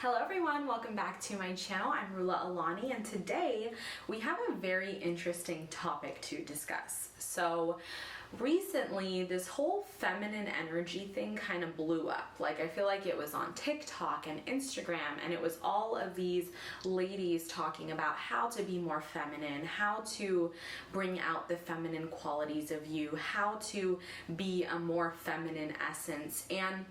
Hello everyone, welcome back to my channel. I'm Rulla Alani, and today we have a very interesting topic to discuss. So recently this whole feminine energy thing kind of blew up. Like, I feel like it was on TikTok and Instagram, and it was all of these ladies talking about how to be more feminine, how to bring out the feminine qualities of you, how to be a more feminine essence. And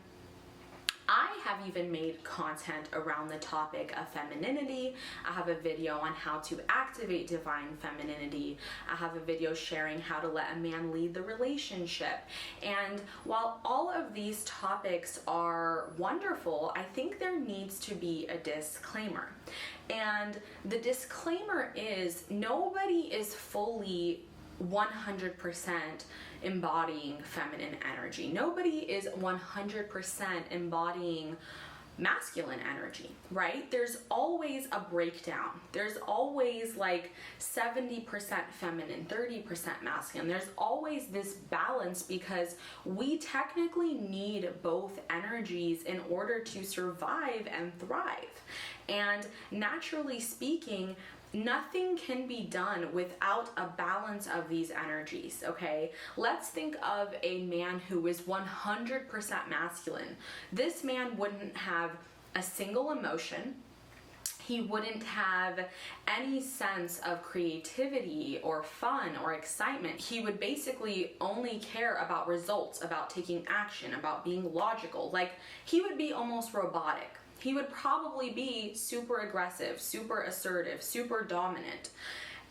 I have even made content around the topic of femininity. I have a video on how to activate divine femininity. I have a video sharing how to let a man lead the relationship. And while all of these topics are wonderful, I think there needs to be a disclaimer. And the disclaimer is nobody is fully 100% embodying feminine energy. Nobody is 100% embodying masculine energy, right? There's always a breakdown. There's always like 70% feminine, 30% masculine. There's always this balance because we technically need both energies in order to survive and thrive. And naturally speaking, nothing can be done without a balance of these energies, okay? Let's think of a man who is 100% masculine. This man wouldn't have a single emotion. He wouldn't have any sense of creativity or fun or excitement. He would basically only care about results, about taking action, about being logical. Like, he would be almost robotic. He would probably be super aggressive, super assertive, super dominant.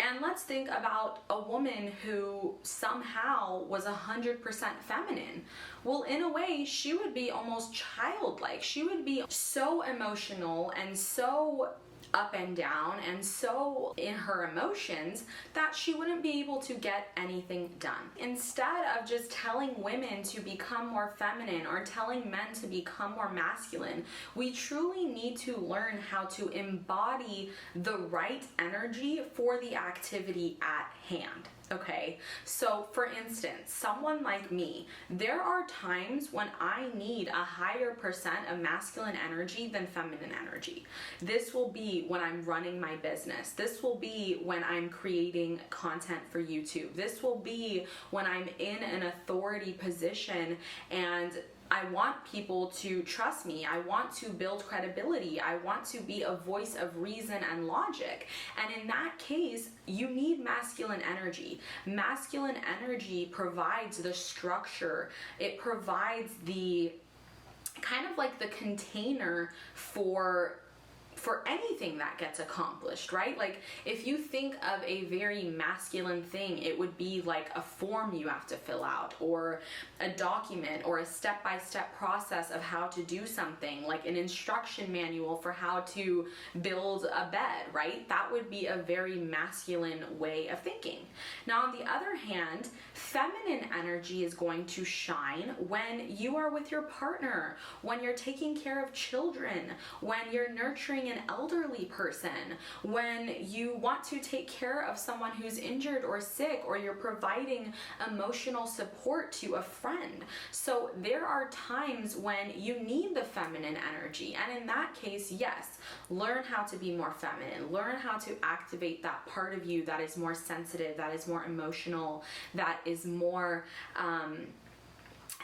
And let's think about a woman who somehow was 100% feminine. Well, in a way, she would be almost childlike. She would be so emotional and so up and down and so in her emotions that she wouldn't be able to get anything done. Instead of just telling women to become more feminine or telling men to become more masculine, we truly need to learn how to embody the right energy for the activity at hand. Okay, so for instance, someone like me, there are times when I need a higher percent of masculine energy than feminine energy. This will be when I'm running my business. This will be when I'm creating content for YouTube. This will be when I'm in an authority position and I want people to trust me. I want to build credibility. I want to be a voice of reason and logic. And in that case, you need masculine energy. Masculine energy provides the structure. It provides the kind of like the container for anything that gets accomplished, right? Like, if you think of a very masculine thing, it would be like a form you have to fill out, or a document, or a step-by-step process of how to do something, like an instruction manual for how to build a bed, right? That would be a very masculine way of thinking. Now, on the other hand, feminine energy is going to shine when you are with your partner, when you're taking care of children, when you're nurturing an elderly person, when you want to take care of someone who's injured or sick, or you're providing emotional support to a friend. So there are times when you need the feminine energy, and in that case, yes, learn how to be more feminine. Learn how to activate that part of you that is more sensitive, that is more emotional, that is more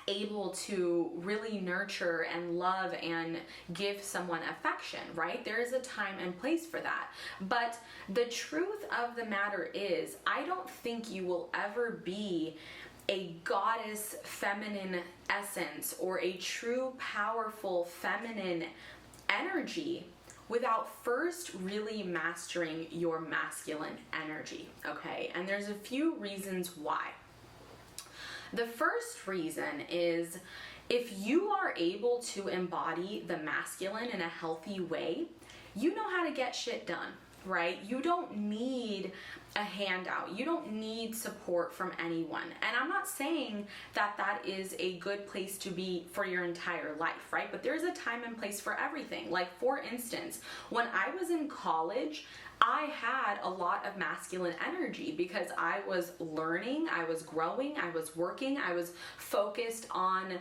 able to really nurture and love and give someone affection, right? There is a time and place for that. But the truth of the matter is, I don't think you will ever be a goddess feminine essence or a true powerful feminine energy without first really mastering your masculine energy, okay? And there's a few reasons why. The first reason is, if you are able to embody the masculine in a healthy way, you know how to get shit done, right? You don't need a handout. You don't need support from anyone. And I'm not saying that that is a good place to be for your entire life, right? But there's a time and place for everything. Like, for instance, when I was in college, I had a lot of masculine energy because I was learning, I was growing, I was working, I was focused on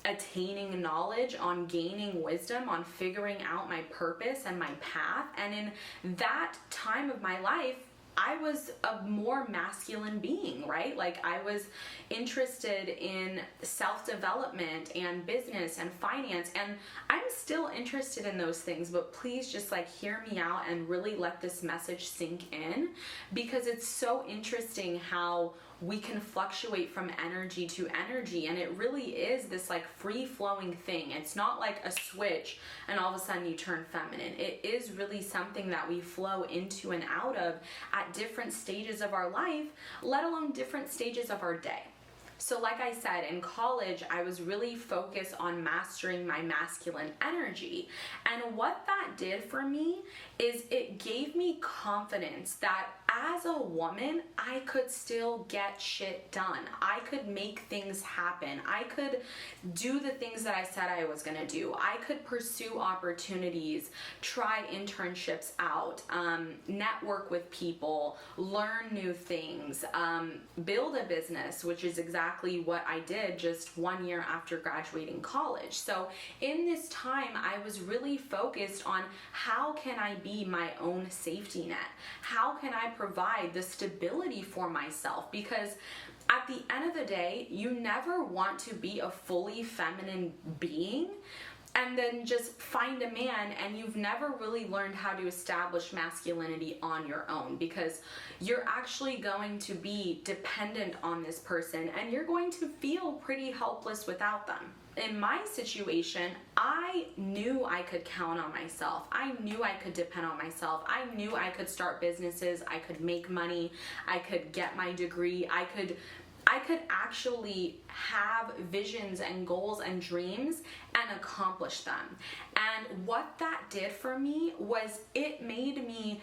attaining knowledge, on gaining wisdom, on figuring out my purpose and my path. And in that time of my life, I was a more masculine being, right? Like, I was interested in self-development and business and finance, and I'm still interested in those things, but please just like hear me out and really let this message sink in, because it's so interesting how we can fluctuate from energy to energy, and it really is this like free-flowing thing. It's not like a switch and all of a sudden you turn feminine. It is really something that we flow into and out of at different stages of our life, let alone different stages of our day. So like I said, in college, I was really focused on mastering my masculine energy. And what that did for me is it gave me confidence that as a woman, I could still get shit done. I could make things happen. I could do the things that I said I was gonna do. I could pursue opportunities, try internships out, network with people, learn new things, build a business, which is exactly what I did just 1 year after graduating college. So in this time, I was really focused on how can I be my own safety net? How can I provide the stability for myself? Because at the end of the day, you never want to be a fully feminine being and then just find a man and you've never really learned how to establish masculinity on your own, because you're actually going to be dependent on this person and you're going to feel pretty helpless without them. In my situation, I knew I could count on myself. I knew I could depend on myself. I knew I could start businesses. I could make money. I could get my degree. I could actually have visions and goals and dreams and accomplish them. And what that did for me was it made me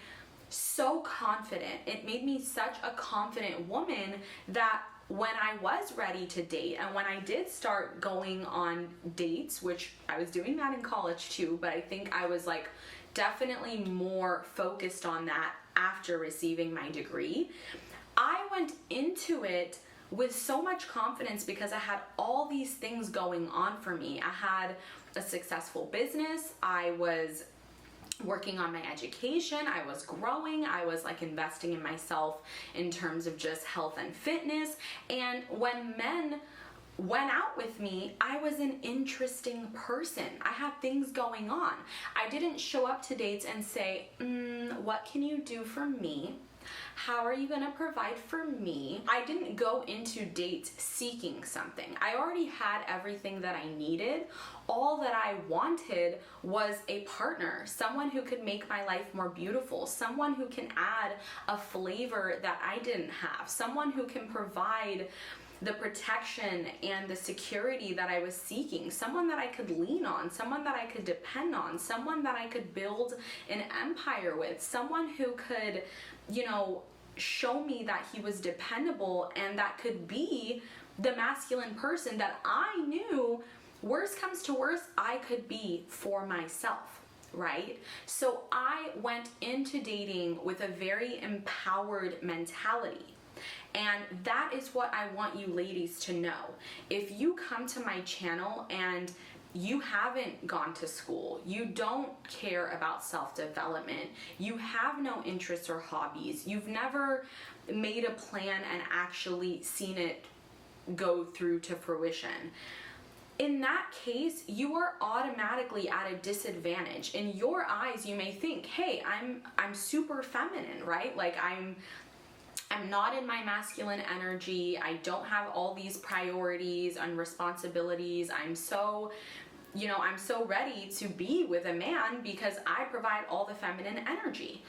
so confident. It made me such a confident woman that when I was ready to date and when I did start going on dates, which I was doing that in college too, but I think I was like definitely more focused on that after receiving my degree, I went into it with so much confidence because I had all these things going on for me. I had a successful business. I was working on my education. I was growing. I was like investing in myself in terms of just health and fitness. And when men went out with me, I was an interesting person. I had things going on. I didn't show up to dates and say, what can you do for me? How are you gonna provide for me? I didn't go into dates seeking something. I already had everything that I needed. All that I wanted was a partner, someone who could make my life more beautiful, someone who can add a flavor that I didn't have, someone who can provide the protection and the security that I was seeking, someone that I could lean on, someone that I could depend on, someone that I could build an empire with, someone who could, show me that he was dependable and that could be the masculine person that I knew, worst comes to worst, I could be for myself, right? So I went into dating with a very empowered mentality. And that is what I want you ladies to know. If you come to my channel and you haven't gone to school, you don't care about self-development, you have no interests or hobbies, you've never made a plan and actually seen it go through to fruition, in that case, you are automatically at a disadvantage. In your eyes, you may think, hey, I'm super feminine, right? Like I'm not in my masculine energy. I don't have all these priorities and responsibilities. I'm so ready to be with a man because I provide all the feminine energy.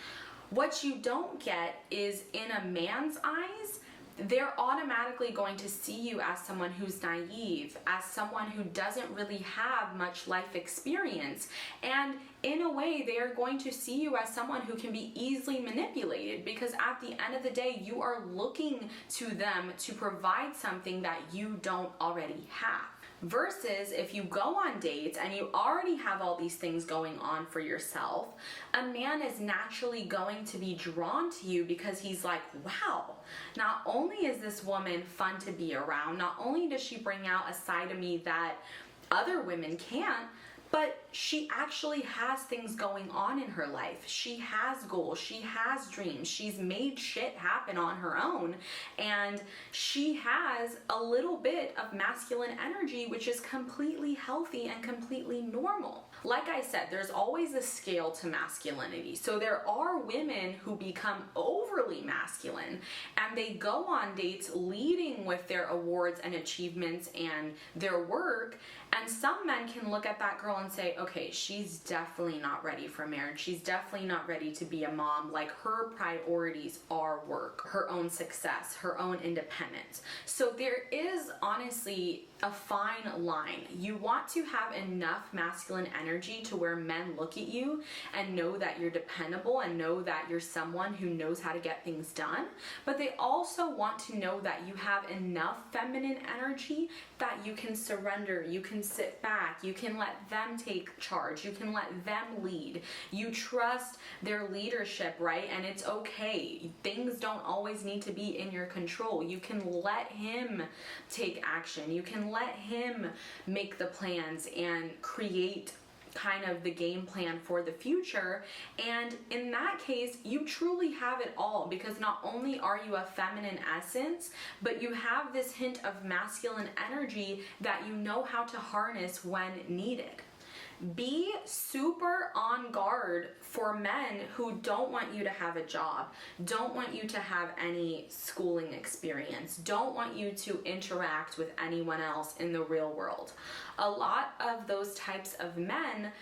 What you don't get is in a man's eyes, they're automatically going to see you as someone who's naive, as someone who doesn't really have much life experience. And in a way, they are going to see you as someone who can be easily manipulated, because at the end of the day, you are looking to them to provide something that you don't already have. Versus if you go on dates and you already have all these things going on for yourself, a man is naturally going to be drawn to you because he's like, wow, not only is this woman fun to be around, not only does she bring out a side of me that other women can't, but she actually has things going on in her life. She has goals, she has dreams, she's made shit happen on her own, and she has a little bit of masculine energy, which is completely healthy and completely normal. Like I said, there's always a scale to masculinity. So there are women who become overly masculine and they go on dates leading with their awards and achievements and their work. And some men can look at that girl and say, okay, she's definitely not ready for marriage. She's definitely not ready to be a mom. Like, her priorities are work, her own success, her own independence. So there is honestly a fine line. You want to have enough masculine energy to where men look at you and know that you're dependable and know that you're someone who knows how to get things done. But they also want to know that you have enough feminine energy that you can surrender, you can sit back, you can let them take charge, you can let them lead. You trust their leadership, right? And it's okay. Things don't always need to be in your control. You can let him take action. You can let him make the plans and create kind of the game plan for the future. And in that case, you truly have it all, because not only are you a feminine essence, but you have this hint of masculine energy that you know how to harness when needed. Be super on guard for men who don't want you to have a job, don't want you to have any schooling experience, don't want you to interact with anyone else in the real world. A lot of those types of men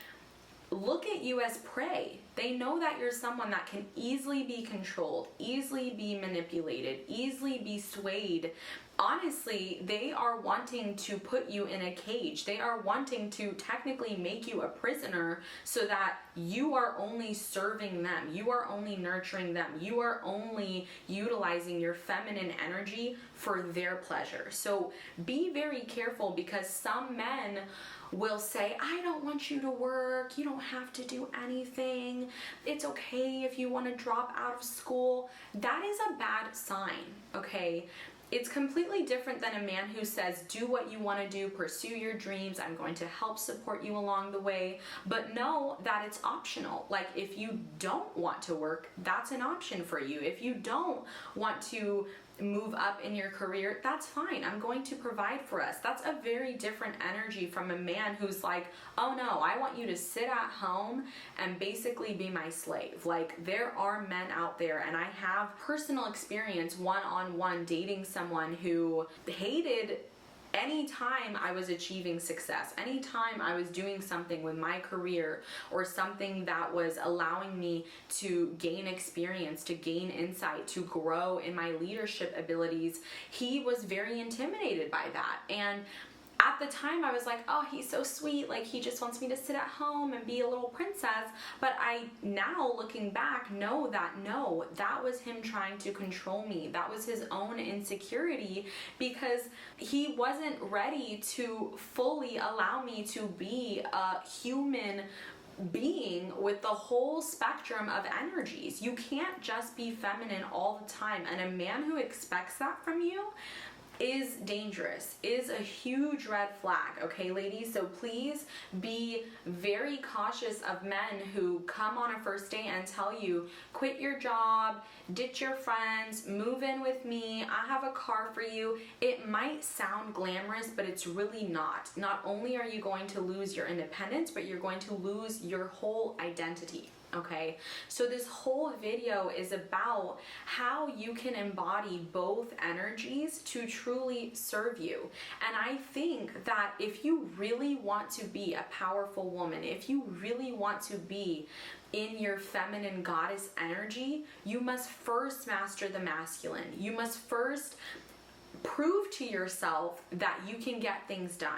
look at you as prey. They know that you're someone that can easily be controlled, easily be manipulated, easily be swayed. Honestly, they are wanting to put you in a cage. They are wanting to technically make you a prisoner so that you are only serving them. You are only nurturing them. You are only utilizing your feminine energy for their pleasure. So be very careful, because some men will say, I don't want you to work. You don't have to do anything. It's okay if you want to drop out of school. That is a bad sign, okay? It's completely different than a man who says, do what you want to do, pursue your dreams, I'm going to help support you along the way, but know that it's optional. Like, if you don't want to work, that's an option for you. If you don't want to move up in your career, that's fine. I'm going to provide for us. That's a very different energy from a man who's like, oh no, I want you to sit at home and basically be my slave. Like, there are men out there, and I have personal experience one-on-one dating someone who hated anytime I was achieving success, anytime I was doing something with my career or something that was allowing me to gain experience, to gain insight, to grow in my leadership abilities, he was very intimidated by that. And at the time I was like, oh, he's so sweet, like he just wants me to sit at home and be a little princess. But I now, looking back, know that no, that was him trying to control me. That was his own insecurity, because he wasn't ready to fully allow me to be a human being with the whole spectrum of energies. You can't just be feminine all the time, and a man who expects that from you is dangerous, is a huge red flag, okay, ladies? So please be very cautious of men who come on a first date and tell you, quit your job, ditch your friends, move in with me, I have a car for you. It might sound glamorous, but it's really not. Not only are you going to lose your independence, but you're going to lose your whole identity. Okay, so this whole video is about how you can embody both energies to truly serve you. And I think that if you really want to be a powerful woman, if you really want to be in your feminine goddess energy, you must first master the masculine. You must first prove to yourself that you can get things done,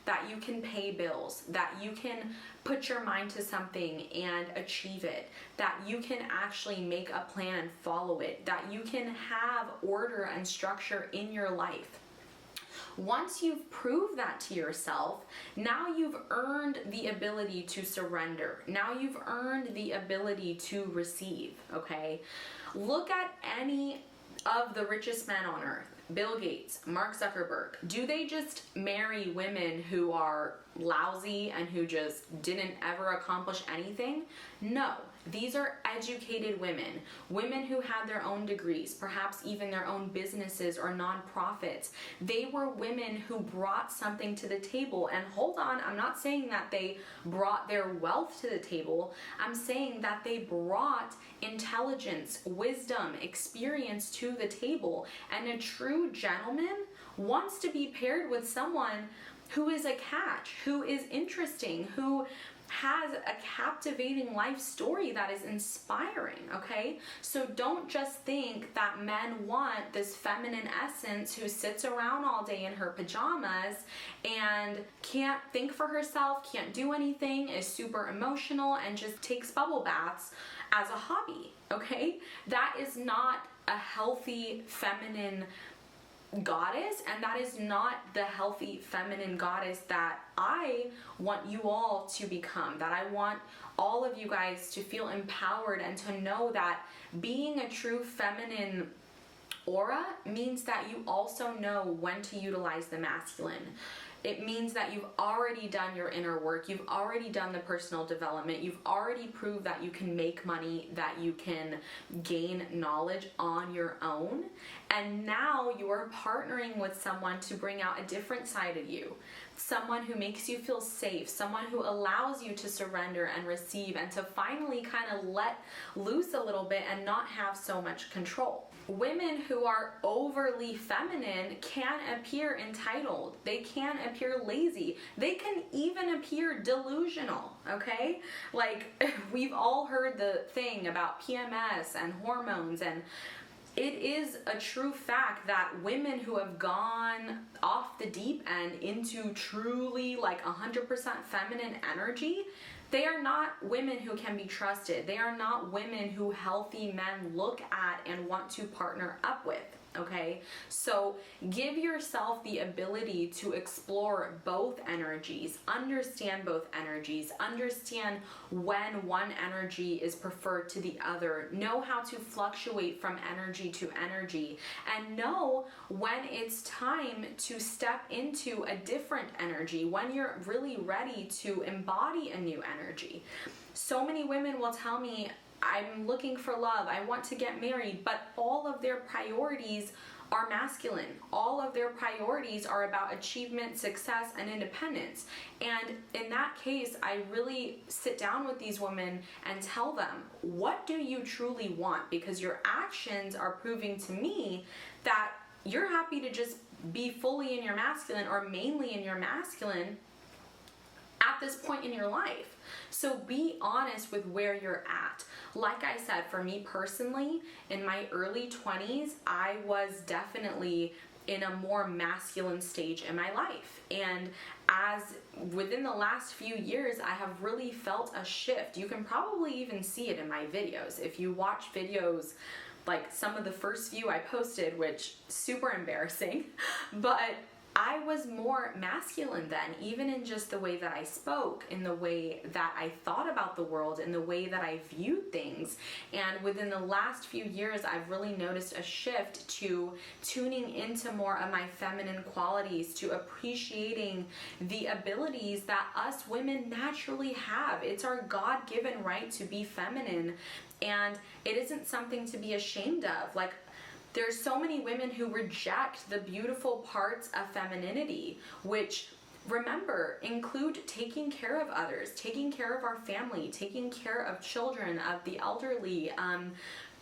that you can pay bills, that you can put your mind to something and achieve it, that you can actually make a plan and follow it, that you can have order and structure in your life. Once you've proved that to yourself, now you've earned the ability to surrender. Now you've earned the ability to receive, okay? Look at any of the richest men on earth. Bill Gates, Mark Zuckerberg, do they just marry women who are lousy and who just didn't ever accomplish anything? No, these are educated women, women who had their own degrees, perhaps even their own businesses or nonprofits. They were women who brought something to the table. And hold on, I'm not saying that they brought their wealth to the table. I'm saying that they brought intelligence, wisdom, experience to the table. And a true gentleman wants to be paired with someone who is a catch, who is interesting, who has a captivating life story that is inspiring, okay? So don't just think that men want this feminine essence who sits around all day in her pajamas and can't think for herself, can't do anything, is super emotional, and just takes bubble baths as a hobby, okay? That is not a healthy feminine goddess, and that is not the healthy feminine goddess that I want you all to become, that I want all of you guys to feel empowered and to know that being a true feminine aura means that you also know when to utilize the masculine. It means that you've already done your inner work, you've already done the personal development, you've already proved that you can make money, that you can gain knowledge on your own, and now you're partnering with someone to bring out a different side of you. Someone who makes you feel safe, someone who allows you to surrender and receive and to finally kind of let loose a little bit and not have so much control. Women who are overly feminine can appear entitled. They can appear lazy. They can even appear delusional, okay? Like, we've all heard the thing about PMS and hormones, and it is a true fact that women who have gone off the deep end into truly like 100% feminine energy, they are not women who can be trusted. They are not women who healthy men look at and want to partner up with, okay? So give yourself the ability to explore both energies, understand both energies, understand when one energy is preferred to the other, know how to fluctuate from energy to energy, and know when it's time to step into a different energy, when you're really ready to embody a new energy. So many women will tell me, I'm looking for love, I want to get married, but all of their priorities are masculine. All of their priorities are about achievement, success, and independence. And in that case, I really sit down with these women and tell them, what do you truly want? Because your actions are proving to me that you're happy to just be fully in your masculine or mainly in your masculine at this point in your life. So be honest with where you're at. Like I said, for me personally, in my early 20s, I was definitely in a more masculine stage in my life. And as within the last few years, I have really felt a shift. You can probably even see it in my videos. If you watch videos like some of the first few I posted, which super embarrassing, but I was more masculine then, even in just the way that I spoke, in the way that I thought about the world, in the way that I viewed things. And within the last few years, I've really noticed a shift to tuning into more of my feminine qualities, to appreciating the abilities that us women naturally have. It's our God-given right to be feminine, and it isn't something to be ashamed of. Like, there's so many women who reject the beautiful parts of femininity, which remember, include taking care of others, taking care of our family, taking care of children, of the elderly,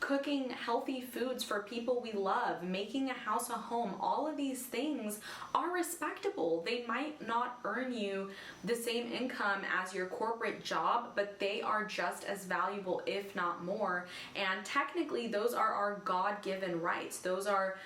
cooking healthy foods for people we love, making a house a home. All of these things are respectable. They might not earn you the same income as your corporate job, but they are just as valuable, if not more. And technically, those are our God-given rights. Those are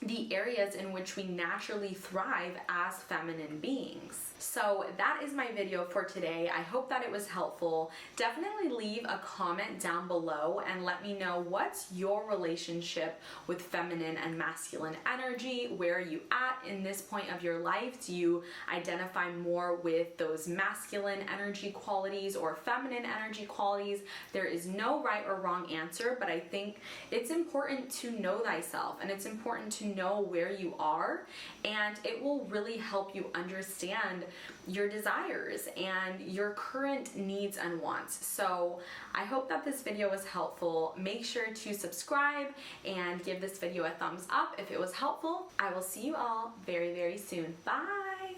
the areas in which we naturally thrive as feminine beings. So that is my video for today. I hope that it was helpful. Definitely leave a comment down below and let me know what's your relationship with feminine and masculine energy. Where are you at in this point of your life? Do you identify more with those masculine energy qualities or feminine energy qualities? There is no right or wrong answer, but I think it's important to know thyself, and it's important to know where you are, and it will really help you understand your desires and your current needs and wants. So I hope that this video was helpful. Make sure to subscribe and give this video a thumbs up if it was helpful. I will see you all very, very soon. Bye!